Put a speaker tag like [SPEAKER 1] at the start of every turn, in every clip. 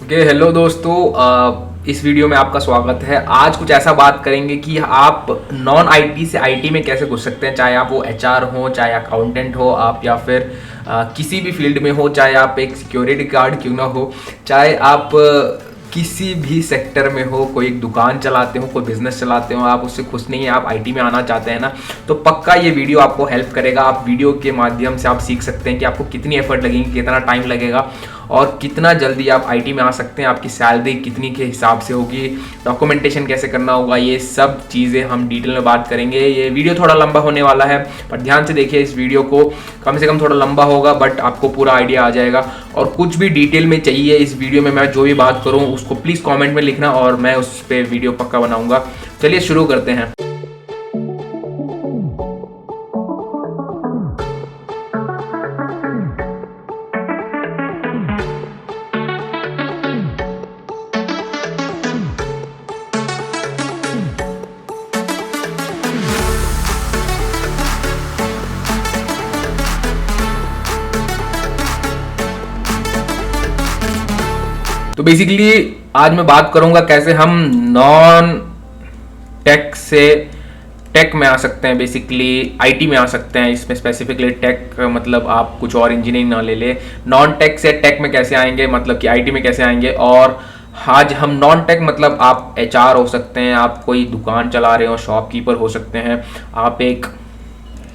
[SPEAKER 1] Hello दोस्तों, इस video में आपका स्वागत है। आज कुछ ऐसा बात करेंगे कि आप नॉन आईटी से आईटी में कैसे घुस सकते हैं। चाहे आप वो एचआर हो, चाहे अकाउंटेंट हो आप, या फिर किसी भी फील्ड में हो, चाहे आप एक सिक्योरिटी गार्ड क्यों ना हो, चाहे आप किसी भी सेक्टर में हो, कोई एक दुकान चलाते हो, कोई बिजनेस चलाते हो, आप उससे खुश नहीं है, आप आईटी में आना चाहते हैं ना, तो पक्का ये वीडियो आपको हेल्प करेगा। आप वीडियो के माध्यम से आप सीख सकते हैं कि आपको कितनी एफर्ट लगेगी, कितना टाइम लगेगा और कितना जल्दी आप आईटी में आ सकते हैं। आपकी सैलरी कितनी के हिसाब से होगी, डॉक्यूमेंटेशन कैसे करना होगा, ये सब चीज़ें हम डिटेल में बात करेंगे। ये वीडियो थोड़ा लंबा होने वाला है, पर ध्यान से देखिए इस वीडियो को। कम से कम थोड़ा लंबा होगा बट आपको पूरा आइडिया आ जाएगा। और कुछ भी डिटेल में चाहिए इस वीडियो में, मैं जो भी बात करूँ उसको प्लीज़ कॉमेंट में लिखना और मैं उस पर वीडियो पक्का बनाऊँगा। चलिए शुरू करते हैं। तो बेसिकली आज मैं बात करूंगा कैसे हम नॉन टेक से टेक में आ सकते हैं, बेसिकली आईटी में आ सकते हैं। इसमें स्पेसिफिकली टेक मतलब आप कुछ और इंजीनियरिंग ना ले ले। नॉन टेक से टेक में कैसे आएंगे, मतलब कि आईटी में कैसे आएंगे। और आज हम नॉन टेक मतलब आप एचआर हो सकते हैं, आप कोई दुकान चला रहे हो, शॉपकीपर हो सकते हैं, आप एक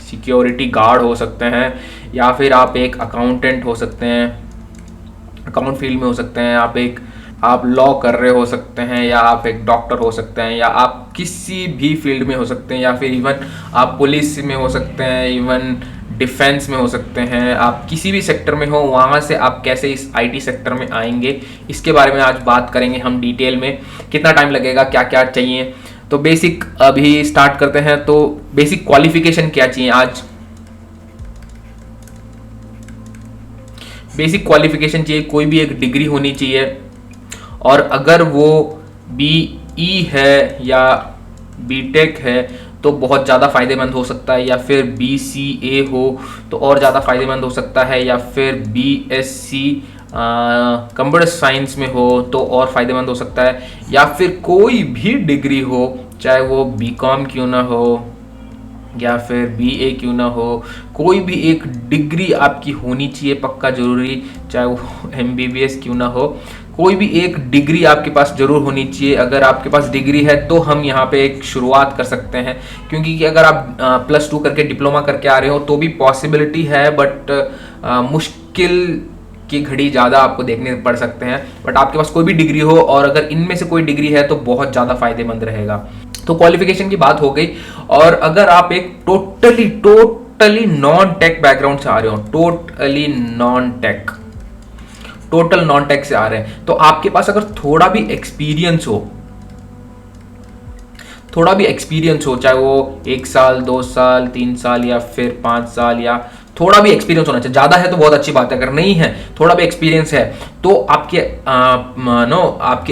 [SPEAKER 1] सिक्योरिटी गार्ड हो सकते हैं, या फिर आप एक अकाउंटेंट हो सकते हैं, अकाउंट फील्ड में हो सकते हैं, आप लॉ कर रहे हो सकते हैं, या आप एक डॉक्टर हो सकते हैं, या आप किसी भी फील्ड में हो सकते हैं, या फिर इवन आप पुलिस में हो सकते हैं, इवन डिफेंस में हो सकते हैं। आप किसी भी सेक्टर में हो, वहाँ से आप कैसे इस आईटी सेक्टर में आएंगे इसके बारे में आज बात करेंगे हम डिटेल में। कितना टाइम लगेगा, क्या क्या चाहिए। तो बेसिक अभी स्टार्ट करते हैं। तो बेसिक क्वालिफिकेशन क्या चाहिए आज। बेसिक क्वालिफिकेशन चाहिए, कोई भी एक डिग्री होनी चाहिए। और अगर वो बीई है या बीटेक है तो बहुत ज़्यादा फ़ायदेमंद हो सकता है, या फिर बीसीए हो तो और ज़्यादा फ़ायदेमंद हो सकता है, या फिर बीएससी कंप्यूटर साइंस में हो तो और फ़ायदेमंद हो सकता है, या फिर कोई भी डिग्री हो, चाहे वो बीकॉम क्यों ना हो या फिर बीए क्यों ना हो, कोई भी एक डिग्री आपकी होनी चाहिए पक्का ज़रूरी। चाहे वो एमबीबीएस क्यों ना हो, कोई भी एक डिग्री आपके पास ज़रूर होनी चाहिए। अगर आपके पास डिग्री है तो हम यहाँ पे एक शुरुआत कर सकते हैं, क्योंकि अगर आप +2 करके डिप्लोमा करके आ रहे हो तो भी पॉसिबिलिटी है, बट मुश्किल की घड़ी ज़्यादा आपको देखने पड़ सकते हैं। बट आपके पास कोई भी डिग्री हो और अगर इनमें से कोई डिग्री है तो बहुत ज़्यादा फायदेमंद रहेगा। तो क्वालिफिकेशन की बात हो गई। और अगर आप एक टोटली नॉन टेक बैकग्राउंड से आ रहे हो, टोटल नॉन टेक से आ रहे हैं, तो आपके पास अगर थोड़ा भी एक्सपीरियंस हो, चाहे वो 1 साल 2 साल 3 साल या फिर 5 साल, या थोड़ा भी एक्सपीरियंस होना चाहिए। ज़्यादा है तो बहुत अच्छी बात है, अगर नहीं है थोड़ा भी एक्सपीरियंस है तो आपके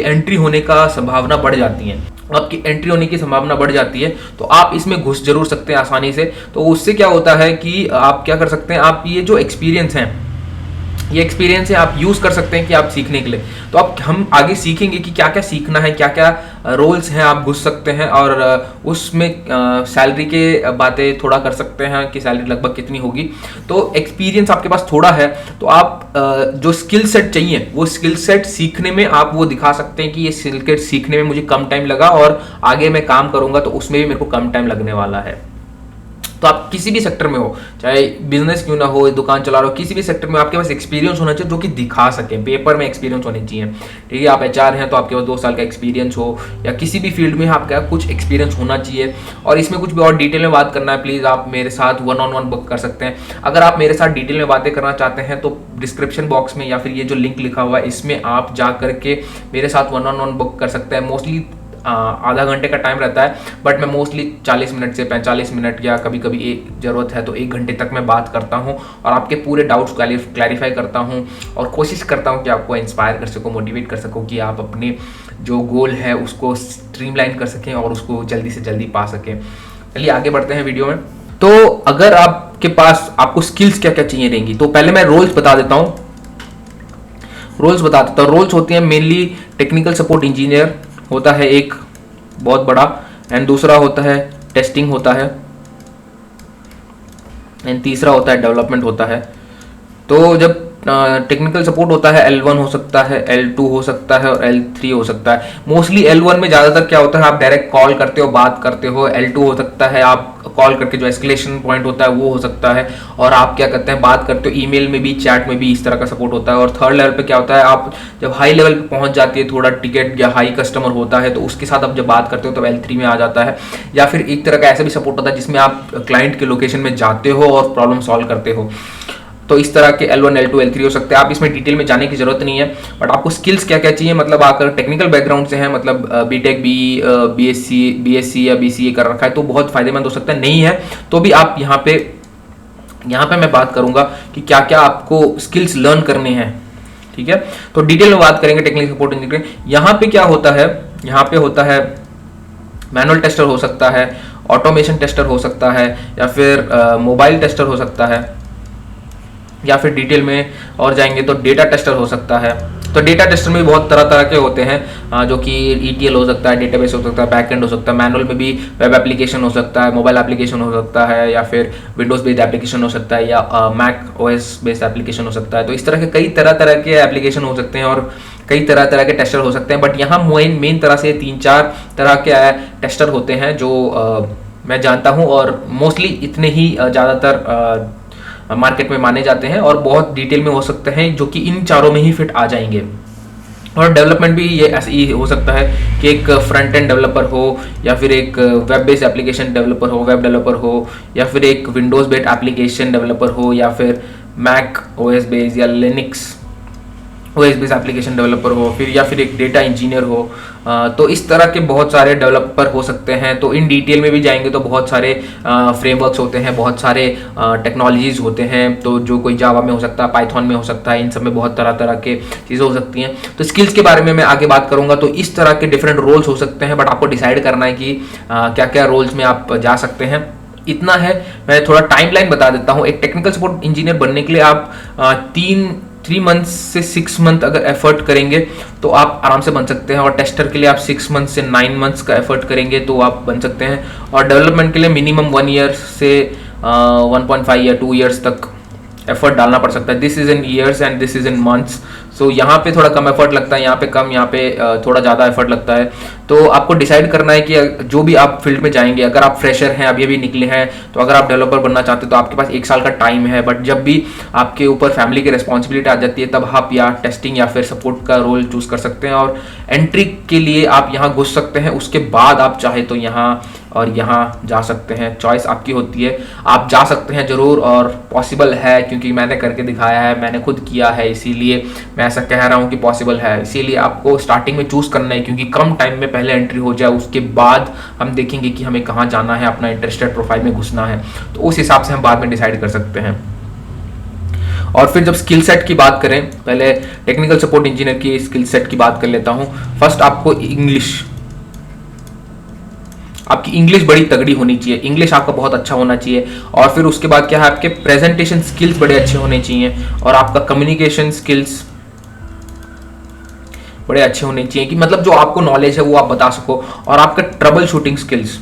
[SPEAKER 1] एंट्री होने का संभावना बढ़ जाती है। आपकी एंट्री होने की संभावना बढ़ जाती है तो आप इसमें घुस जरूर सकते हैं आसानी से। तो उससे क्या होता है कि आप क्या कर सकते हैं, आप ये जो एक्सपीरियंस है आप यूज़ कर सकते हैं कि आप सीखने के लिए। तो हम आगे सीखेंगे कि क्या क्या सीखना है, क्या क्या रोल्स हैं, आप घुस सकते हैं। और उसमें सैलरी के बातें थोड़ा कर सकते हैं कि सैलरी लगभग कितनी होगी। तो एक्सपीरियंस आपके पास थोड़ा है तो आप जो स्किल सेट चाहिए वो स्किल सेट सीखने में आप वो दिखा सकते हैं कि ये स्किल सेट सीखने में मुझे कम टाइम लगा और आगे मैं काम करूँगा तो उसमें भी मेरे को कम टाइम लगने वाला है। तो आप किसी भी सेक्टर में हो, चाहे बिजनेस क्यों ना हो, दुकान चला रहे हो, किसी भी सेक्टर में आपके पास एक्सपीरियंस होना चाहिए जो कि दिखा सके, पेपर में एक्सपीरियंस होनी चाहिए। ठीक है, आप एचआर हैं तो आपके पास 2 साल का एक्सपीरियंस हो, या किसी भी फील्ड में आपका कुछ एक्सपीरियंस होना चाहिए। और इसमें कुछ भी और डिटेल में बात करना है, प्लीज़ आप मेरे साथ 1-on-1 बुक कर सकते हैं। अगर आप मेरे साथ डिटेल में बातें करना चाहते हैं तो डिस्क्रिप्शन बॉक्स में या फिर ये जो लिंक लिखा हुआ है इसमें आप जा करके मेरे साथ 1-on-1 बुक कर सकते हैं। मोस्टली आधा घंटे का टाइम रहता है, बट मैं मोस्टली 40 मिनट से 45 मिनट या कभी कभी एक ज़रूरत है तो 1 घंटे तक मैं बात करता हूँ और आपके पूरे डाउट्स क्लैरिफाई करता हूँ और कोशिश करता हूँ कि आपको इंस्पायर कर सकूँ, मोटिवेट कर सकूँ कि आप अपने जो गोल है उसको स्ट्रीमलाइन कर सकें और उसको जल्दी से जल्दी पा सकें। चलिए आगे बढ़ते हैं वीडियो में। तो अगर आपके पास आपको स्किल्स क्या क्या चाहिए रहेंगी, तो पहले मैं रोल्स बता देता हूँ। रोल्स बता देता हूँ। रोल्स होती हैं मेनली टेक्निकल सपोर्ट इंजीनियर होता है एक बहुत बड़ा, एंड दूसरा होता है टेस्टिंग होता है, एंड तीसरा होता है डेवलपमेंट होता है। तो जब टेक्निकल सपोर्ट होता है L1 हो सकता है, L2 हो सकता है और L3 हो सकता है। मोस्टली L1 में ज़्यादातर क्या होता है, आप डायरेक्ट कॉल करते हो, बात करते हो। L2 हो सकता है आप कॉल करके जो एस्केलेशन पॉइंट होता है वो हो सकता है, और आप क्या करते हैं, बात करते हो। ईमेल में भी, चैट में भी इस तरह का सपोर्ट होता है। और थर्ड लेवल पे क्या होता है, आप जब हाई लेवल पे पहुंच जाती है, थोड़ा टिकट या हाई कस्टमर होता है, तो उसके साथ आप जब बात करते हो तो L3 में आ जाता है। या फिर एक तरह का ऐसा भी सपोर्ट होता है जिसमें आप क्लाइंट के लोकेशन में जाते हो और प्रॉब्लम सॉल्व करते हो। तो इस तरह के L1, L2, L3 हो सकते हैं। आप इसमें डिटेल में जाने की जरूरत नहीं है, बट आपको स्किल्स क्या क्या चाहिए, मतलब अगर टेक्निकल बैकग्राउंड से है, मतलब बीटेक, बीएससी या बीसीए कर रखा है, तो बहुत फायदेमंद हो सकता है। नहीं है तो भी आप यहाँ पे मैं बात करूंगा कि क्या क्या आपको स्किल्स लर्न करने हैं, ठीक है। तो डिटेल में बात करेंगे टेक्निकल सपोर्ट इंजीनियर। यहाँ पे क्या होता है, यहाँ पे होता है मैनुअल टेस्टर हो सकता है, ऑटोमेशन टेस्टर हो सकता है, या फिर मोबाइल टेस्टर हो सकता है, या फिर डिटेल में और जाएंगे तो डेटा टेस्टर हो सकता है। तो डेटा टेस्टर में बहुत तरह तरह के होते हैं, जो कि ETL हो सकता है, डेटाबेस हो सकता है, बैकएंड हो सकता है, मैनुअल में भी वेब एप्लीकेशन हो सकता है, मोबाइल एप्लीकेशन हो सकता है, या फिर विंडोज बेस्ड एप्लीकेशन हो सकता है, या मैक OS बेस्ड एप्लीकेशन हो सकता है। तो इस तरह के कई तरह तरह के एप्लीकेशन हो सकते हैं और कई तरह तरह के टेस्टर हो सकते हैं। बट यहाँ मेन तरह से 3-4 तरह के टेस्टर होते हैं जो मैं जानता हूँ, और मोस्टली इतने ही ज़्यादातर मार्केट में माने जाते हैं, और बहुत डिटेल में हो सकते हैं जो कि इन चारों में ही फिट आ जाएंगे। और डेवलपमेंट भी ये ऐसे ही हो सकता है कि एक फ्रंट एंड डेवलपर हो, या फिर एक वेब बेस्ड एप्लीकेशन डेवलपर हो, वेब डेवलपर हो, या फिर एक विंडोज बेस्ड एप्लीकेशन डेवलपर हो, या फिर मैक OS बेस्ड या Linux OS based application developer हो, या फिर एक डेटा इंजीनियर हो। तो इस तरह के बहुत सारे डेवलपर हो सकते हैं। तो इन डिटेल में भी जाएंगे तो बहुत सारे फ्रेमवर्क्स होते हैं, बहुत सारे टेक्नोलॉजीज होते हैं। तो जो कोई जावा में हो सकता है, पाइथन में हो सकता है, इन सब में बहुत तरह तरह के चीज़ें हो सकती हैं। तो स्किल्स के बारे में मैं आगे बात करूंगा। तो इस तरह के डिफरेंट रोल्स हो सकते हैं, बट आपको डिसाइड करना है कि क्या क्या रोल्स में आप जा सकते हैं। इतना है। मैं थोड़ा टाइमलाइन बता देता हूँ। एक टेक्निकल सपोर्ट इंजीनियर बनने के लिए आप 3 मंथ से 6 मंथ अगर एफर्ट करेंगे तो आप आराम से बन सकते हैं, और टेस्टर के लिए आप 6 मंथ से 9 मंथ्स का एफर्ट करेंगे तो आप बन सकते हैं, और डेवलपमेंट के लिए मिनिमम 1 ईयर से 1.5 या 2 ईयर्स तक एफर्ट डालना पड़ सकता है। This is in years and this is in months. So यहाँ पे थोड़ा कम एफर्ट लगता है, यहाँ पे कम, यहाँ पे थोड़ा ज़्यादा एफर्ट लगता है। तो आपको डिसाइड करना है कि जो भी आप फील्ड में जाएंगे, अगर आप फ्रेशर हैं, अभी निकले हैं, तो अगर आप डेवलपर बनना चाहते हैं तो आपके पास 1 साल का टाइम है। बट जब भी आपके ऊपर फैमिली की रिस्पॉन्सिबिलिटी आ जाती है, तब आप या टेस्टिंग या फिर सपोर्ट का रोल चूज कर सकते हैं, और एंट्री के लिए आप यहाँ घुस सकते हैं। उसके बाद आप चाहे तो यहाँ और यहाँ जा सकते हैं, चॉइस आपकी होती है। आप जा सकते हैं ज़रूर, और पॉसिबल है, क्योंकि मैंने करके दिखाया है, मैंने खुद किया है, इसीलिए मैं ऐसा कह रहा हूँ कि पॉसिबल है। इसीलिए आपको स्टार्टिंग में चूज़ करना है, क्योंकि कम टाइम में पहले एंट्री हो जाए, उसके बाद हम देखेंगे कि हमें कहाँ जाना है, अपना इंटरेस्टेड प्रोफाइल में घुसना है, तो उस हिसाब से हम बाद में डिसाइड कर सकते हैं। और फिर जब स्किल सेट की बात करें, पहले टेक्निकल सपोर्ट इंजीनियर की स्किल सेट की बात कर लेता हूँ। फर्स्ट आपको आपकी इंग्लिश बड़ी तगड़ी होनी चाहिए, इंग्लिश आपका बहुत अच्छा होना चाहिए। और फिर उसके बाद क्या है, आपके प्रेजेंटेशन स्किल्स बड़े अच्छे होने चाहिए, और आपका कम्युनिकेशन स्किल्स बड़े अच्छे होने चाहिए, कि मतलब जो आपको नॉलेज है वो आप बता सको। और आपका ट्रबल शूटिंग स्किल्स,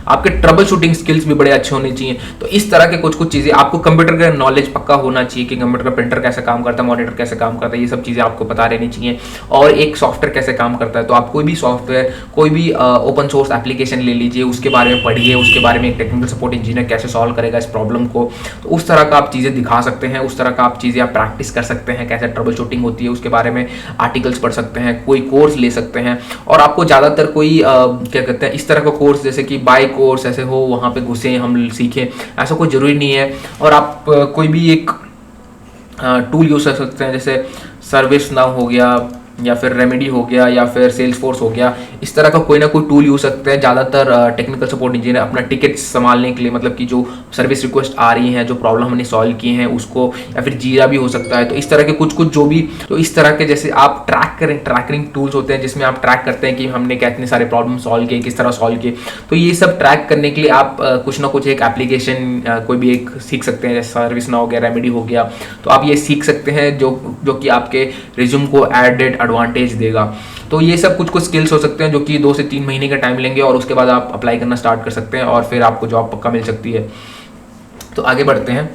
[SPEAKER 1] आपके ट्रबल शूटिंग स्किल्स भी बड़े अच्छे होने चाहिए। तो इस तरह के कुछ कुछ चीज़ें, आपको कंप्यूटर का नॉलेज पक्का होना चाहिए कि कंप्यूटर का प्रिंटर कैसे काम करता है, मॉनिटर कैसे काम करता है, ये सब चीज़ें आपको पता रहनी चाहिए। और एक सॉफ्टवेयर कैसे काम करता है, तो आप कोई भी सॉफ्टवेयर, कोई भी ओपन सोर्स एप्लीकेशन ले लीजिए, उसके बारे में पढ़िए, उसके बारे में एक टेक्निकल सपोर्ट इंजीनियर कैसे सॉल्व करेगा इस प्रॉब्लम को, तो उस तरह का आप चीज़ें दिखा सकते हैं, उस तरह का आप चीज़ें आप प्रैक्टिस कर सकते हैं, कैसे ट्रबल शूटिंग होती है उसके बारे में आर्टिकल्स पढ़ सकते हैं, कोई कोर्स ले सकते हैं। और आपको ज़्यादातर कोई क्या कहते हैं, इस तरह का कोर्स जैसे कि बाय कोर्स ऐसे हो, वहाँ पे घुसे हम सीखें, ऐसा कोई ज़रूरी नहीं है। और आप कोई भी एक टूल यूज़ कर सकते हैं, जैसे सर्विस नाउ हो गया, या फिर रेमेडी हो गया, या फिर सेल्स फोर्स हो गया। इस तरह का कोई ना कोई टूल यूज सकते हैं। ज़्यादातर टेक्निकल सपोर्ट इंजीनियर अपना टिकट संभालने के लिए, मतलब कि जो सर्विस रिक्वेस्ट आ रही हैं, जो प्रॉब्लम हमने सॉल्व की हैं उसको, या फिर जीरा भी हो सकता है। तो इस तरह के कुछ जो भी, तो इस तरह के जैसे आप ट्रैकिंग टूल्स होते हैं जिसमें आप ट्रैक करते हैं कि हमने कितने सारे प्रॉब्लम सॉल्व किए, किस तरह सॉल्व किए। तो ये सब ट्रैक करने के लिए आप कुछ ना कुछ एक एप्लीकेशन कोई भी एक सीख सकते हैं, जैसे सर्विस नाउ हो गया, रेमेडी हो गया। तो आप ये सीख सकते हैं जो कि आपके रिज्यूम को एडेड एडवांटेज देगा। तो ये सब कुछ स्किल्स हो सकते हैं जो कि 2 से 3 महीने का टाइम लेंगे और उसके बाद आप अप्लाई करना स्टार्ट कर सकते हैं और फिर आपको जॉब पक्का मिल सकती है। तो आगे बढ़ते हैं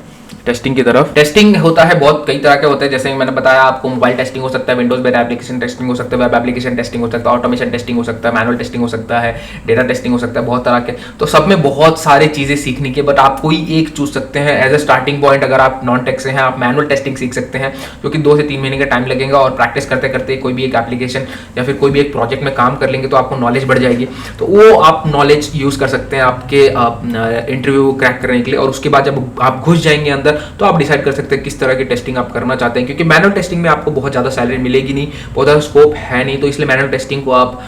[SPEAKER 1] टेस्टिंग की तरफ। टेस्टिंग होता है बहुत कई तरह के होते हैं, जैसे मैंने बताया आपको, मोबाइल टेस्टिंग हो सकता है, विंडोज बेस्ड एप्लीकेशन टेस्टिंग हो सकता है, वेब एप्लीकेशन टेस्टिंग हो सकता है, ऑटोमेशन टेस्टिंग हो सकता है, मैनुअल टेस्टिंग हो सकता है, डेटा टेस्टिंग हो सकता है, बहुत तरह के। तो सब में बहुत सारी चीजें सीखने की, बट आप कोई एक चूज सकते हैं एज अ स्टार्टिंग पॉइंट। अगर आप नॉन टेक से हैं, आप मैनुअल टेस्टिंग सीख सकते हैं, जो कि 2 से 3 महीने का टाइम लगेगा और प्रैक्टिस करते करते कोई भी एक एप्लीकेशन या फिर कोई भी एक प्रोजेक्ट में काम कर लेंगे तो आपको नॉलेज बढ़ जाएगी। तो वो आप नॉलेज यूज कर सकते हैं आपके इंटरव्यू क्रैक करने के लिए। और उसके बाद जब आप घुस जाएंगे अंदर तो आप डिसाइड कर सकते हैं किस तरह की टेस्टिंग आप करना चाहते हैं, क्योंकि मैनुअल टेस्टिंग में आपको बहुत ज़्यादा सैलरी मिलेगी नहीं, बहुत ज़्यादा स्कोप है नहीं। तो इसलिए मैनुअल टेस्टिंग को आप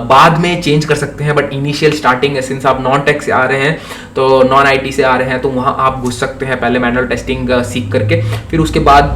[SPEAKER 1] बाद में चेंज कर सकते हैं, बट इनिशियल स्टार्टिंग सिंस आप नॉन टेक से आ रहे हैं, तो नॉन आईटी से आ रहे हैं, तो वहाँ आप घुस सकते हैं पहले मैनुअल टेस्टिंग सीख करके, फिर उसके बाद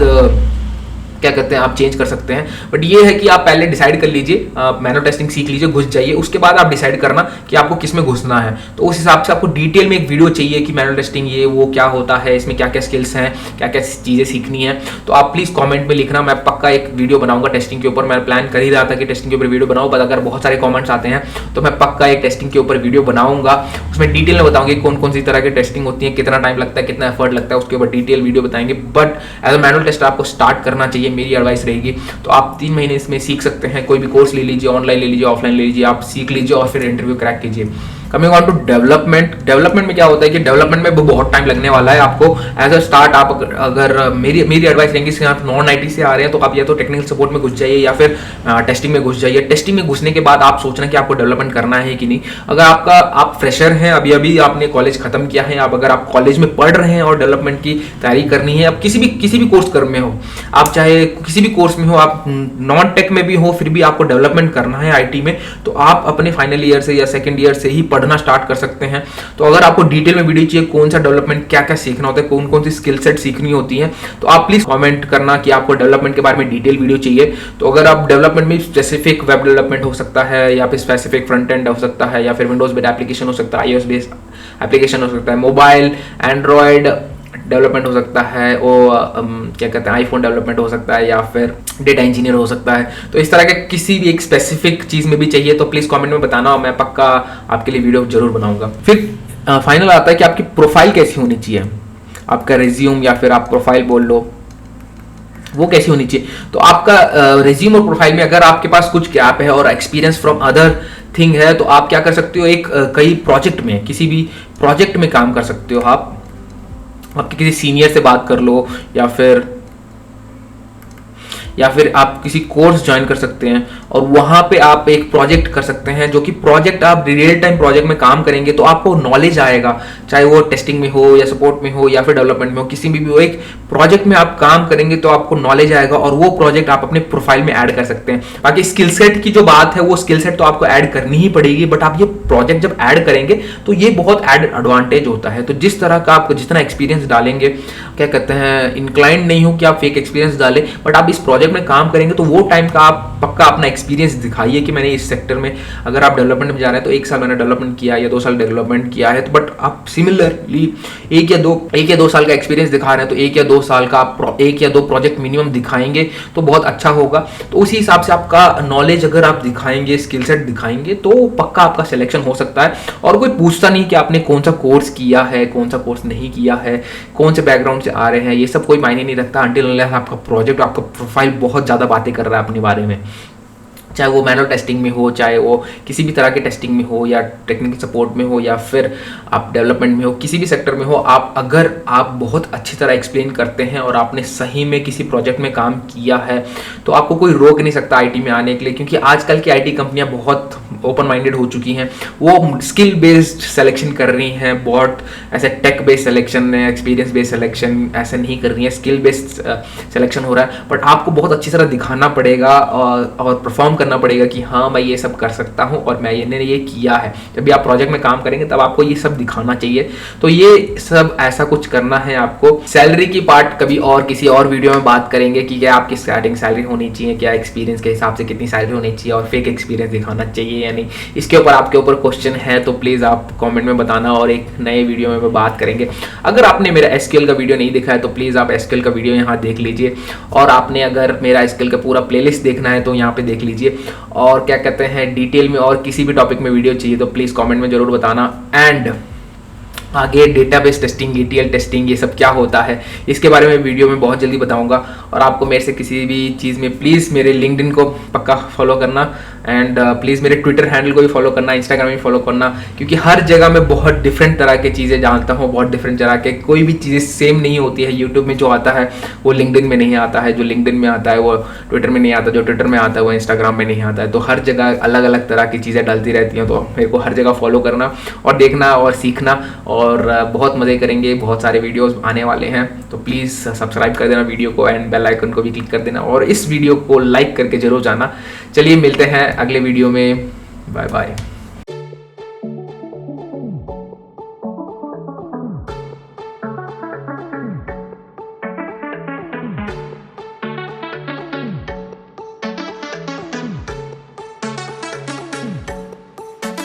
[SPEAKER 1] क्या कहते हैं आप चेंज कर सकते हैं। बट ये है कि आप पहले डिसाइड कर लीजिए, मैनुअल टेस्टिंग सीख लीजिए, घुस जाइए, उसके बाद आप डिसाइड करना कि आपको किस में घुसना है। तो उस हिसाब से आपको डिटेल में एक वीडियो चाहिए कि मैनुअल टेस्टिंग ये वो क्या होता है, इसमें क्या क्या स्किल्स हैं, क्या क्या चीज़ें सीखनी है। तो आप प्लीज़ कॉमेंट में लिखना, मैं पक्का एक वीडियो बनाऊंगा टेस्टिंग के ऊपर। मैं प्लान कर ही रहा था कि टेस्टिंग के ऊपर वीडियो बनाऊँ, बट अगर बहुत सारे कॉमेंट्स आते हैं तो मैं पक्का एक टेस्टिंग के ऊपर वीडियो बनाऊंगा। उसमें डिटेल में बताऊंगी कौन कौन सी तरह की टेस्टिंग होती है, कितना टाइम लगता है, कितना एफर्ट लगता है, उसके ऊपर डिटेल वीडियो बताएंगे। But as a manual test आपको स्टार्ट करना चाहिए, मेरी एडवाइस रहेगी। तो आप 3 महीने इसमें सीख सकते हैं, कोई भी कोर्स ले लीजिए, ऑनलाइन ले लीजिए, ऑफलाइन ले लीजिए, आप सीख लीजिए और फिर इंटरव्यू क्रैक कीजिए। कमिंग ऑन टू डेवलपमेंट में क्या होता है कि डेवलपमेंट में बहुत टाइम लगने वाला है आपको। एज अ स्टार्ट आप अगर मेरी एडवाइस रहेगी कि आप नॉन आईटी से आ रहे हैं तो आप या तो टेक्निकल सपोर्ट में घुस जाइए या फिर टेस्टिंग में घुस जाइए। टेस्टिंग में घुसने के बाद आप सोचना कि आपको डेवलपमेंट करना है कि नहीं। अगर आप फ्रेशर हैं, अभी आपने कॉलेज खत्म किया है, अगर आप कॉलेज में पढ़ रहे हैं और डेवलपमेंट की तैयारी करनी है, आप किसी भी कोर्स कर में हो, आप चाहे किसी भी कोर्स में हो, आप नॉन टेक में भी हो, फिर भी आपको डेवलपमेंट करना है आईटी में, तो आप अपने फाइनल ईयर से या सेकेंड ईयर से ही पढ़ना स्टार्ट कर सकते हैं। तो अगर आपको डिटेल में वीडियो चाहिए, कौन सा डेवलपमेंट क्या क्या सीखना होता है, कौन कौन सी स्किल सेट सीखनी होती है, तो आप प्लीज कमेंट करना कि आपको डेवलपमेंट के बारे में डिटेल वीडियो चाहिए। तो अगर आप डेवलपमेंट में स्पेसिफिक वेब डेवलपमेंट हो सकता है, या फिर स्पेसिफिक फ्रंट एंड हो सकता है, या फिर विंडोज बेस्ड एप्लीकेशन हो सकता है, iOS बेस्ड एप्लीकेशन हो सकता है, मोबाइल एंड्रॉयड डेवलपमेंट हो सकता है, क्या कहते हैं आईफोन डेवलपमेंट हो सकता है, या फिर डेटा इंजीनियर हो सकता है। तो इस तरह के किसी भी एक स्पेसिफिक चीज़ में भी चाहिए तो प्लीज़ कमेंट में बताना, मैं पक्का आपके लिए वीडियो जरूर बनाऊंगा। फिर फाइनल आता है कि आपकी प्रोफाइल कैसी होनी चाहिए, आपका रिज्यूम या फिर आप प्रोफाइल बोल लो, वो कैसी होनी चाहिए। तो आपका रिज्यूम और प्रोफाइल में अगर आपके पास कुछ गैप है और एक्सपीरियंस फ्रॉम अदर थिंग है, तो आप क्या कर सकते हो, एक कई प्रोजेक्ट में, किसी भी प्रोजेक्ट में काम कर सकते हो। आप आपके किसी सीनियर से बात कर लो, या फिर आप किसी कोर्स ज्वाइन कर सकते हैं और वहां पे आप एक प्रोजेक्ट कर सकते हैं, जो कि प्रोजेक्ट आप रियल टाइम प्रोजेक्ट में काम करेंगे तो आपको नॉलेज आएगा, चाहे वो टेस्टिंग में हो या सपोर्ट में हो या फिर डेवलपमेंट में हो, किसी भी हो एक प्रोजेक्ट में आप काम करेंगे तो आपको नॉलेज आएगा और वो प्रोजेक्ट आप अपने प्रोफाइल में ऐड कर सकते हैं। बाकी स्किल सेट की जो बात है, वो स्किल सेट तो आपको ऐड करनी ही पड़ेगी, बट आप ये प्रोजेक्ट जब ऐड करेंगे तो ये बहुत एडेड एडवांटेज होता है। तो जिस तरह का आप जितना एक्सपीरियंस डालेंगे, क्या कहते हैं, इंक्लाइंड नहीं हो कि आप फेक एक्सपीरियंस डालें, बट आप इस प्रोजेक्ट में काम करेंगे तो वो टाइम का आप पक्का अपना एक्सपीरियंस दिखाइए कि मैंने इस सेक्टर में, अगर आप डेवलपमेंट में जा रहे हैं तो 1 साल मैंने डेवलपमेंट किया या 2 साल डेवलपमेंट किया है, तो बट आप सिमिलरली 1 या 2 साल का एक्सपीरियंस दिखा रहे हैं तो 1 या 2 साल का आप 1 या 2 प्रोजेक्ट मिनिमम दिखाएंगे तो बहुत अच्छा होगा। तो उसी हिसाब से आपका नॉलेज अगर आप दिखाएंगे, स्किल सेट दिखाएंगे, तो पक्का आपका सिलेक्शन हो सकता है। और कोई पूछता नहीं कि आपने कौन सा कोर्स किया है, कौन सा कोर्स नहीं किया है, कौन से बैकग्राउंड से आ रहे हैं, ये सब कोई मायने नहीं रखता अंटिल अनलेस आपका प्रोजेक्ट, आपका प्रोफाइल बहुत ज़्यादा बातें कर रहा है अपने बारे में, चाहे वो मैनुअल टेस्टिंग में हो, चाहे वो किसी भी तरह के टेस्टिंग में हो, या टेक्निकल सपोर्ट में हो, या फिर आप डेवलपमेंट में हो, किसी भी सेक्टर में हो। अगर आप बहुत अच्छी तरह एक्सप्लेन करते हैं और आपने सही में किसी प्रोजेक्ट में काम किया है तो आपको कोई रोक नहीं सकता आईटी में आने के लिए, क्योंकि आजकल की आईटी कंपनियां बहुत ओपन माइंडेड हो चुकी हैं, वो स्किल बेस्ड सिलेक्शन कर रही हैं, बहुत ऐसे tech based selection, experience based selection ऐसे नहीं कर रही हैं, स्किल बेस्ड सिलेक्शन हो रहा है। बट आपको बहुत अच्छी तरह दिखाना पड़ेगा और परफॉर्म करना पड़ेगा कि हाँ मैं ये सब कर सकता हूँ और मैंने ये किया है। जब भी आप प्रोजेक्ट में काम करेंगे तब आपको ये सब दिखाना चाहिए। तो ये सब ऐसा कुछ करना है आपको। सैलरी की पार्ट कभी और किसी और वीडियो में बात करेंगे कि क्या आपकी स्टार्टिंग सैलरी होनी चाहिए, क्या एक्सपीरियंस के हिसाब से कितनी सैलरी होनी चाहिए और फेक एक्सपीरियंस दिखाना चाहिए या नहीं। इसके ऊपर आपके ऊपर क्वेश्चन है तो प्लीज़ आप कमेंट में बताना और एक नए वीडियो में बात करेंगे। अगर आपने मेरा एसक्यूएल का वीडियो नहीं देखा है तो प्लीज़ आप एसक्यूएल का वीडियो यहाँ देख लीजिए, और आपने अगर मेरा एसक्यूएल का पूरा प्लेलिस्ट देखना है तो यहाँ पे देख लीजिए। और क्या कहते हैं, डिटेल में और किसी भी टॉपिक में वीडियो चाहिए तो प्लीज़ कमेंट में ज़रूर बताना। एंड आगे डेटाबेस टेस्टिंग, ETL टेस्टिंग, ये सब क्या होता है इसके बारे में वीडियो में बहुत जल्दी बताऊंगा। और आपको मेरे से किसी भी चीज़ में प्लीज़ मेरे लिंक्डइन को पक्का फॉलो करना, एंड प्लीज़ मेरे ट्विटर हैंडल को भी फॉलो करना, इंस्टाग्राम भी फॉलो करना, क्योंकि हर जगह मैं बहुत डिफरेंट तरह की चीज़ें जानता हूँ, बहुत डिफरेंट तरह के, कोई भी चीज़ें सेम नहीं होती है। यूट्यूब में जो आता है वो लिंक्डइन में नहीं आता है, जो लिंक्डइन में आता है वो ट्विटर में नहीं आता, जो ट्विटर में आता है वो इंस्टाग्राम में नहीं आता है। तो हर जगह अलग अलग तरह की चीज़ें डलती रहती हैं, तो मेरे को हर जगह फॉलो करना और देखना और सीखना, और बहुत मज़े करेंगे। बहुत सारे वीडियोस आने वाले हैं, तो प्लीज़ सब्सक्राइब कर देना वीडियो को एंड बेल आइकन को भी क्लिक कर देना, और इस वीडियो को लाइक करके जरूर जाना। चलिए मिलते हैं अगले वीडियो में, बाय बाय।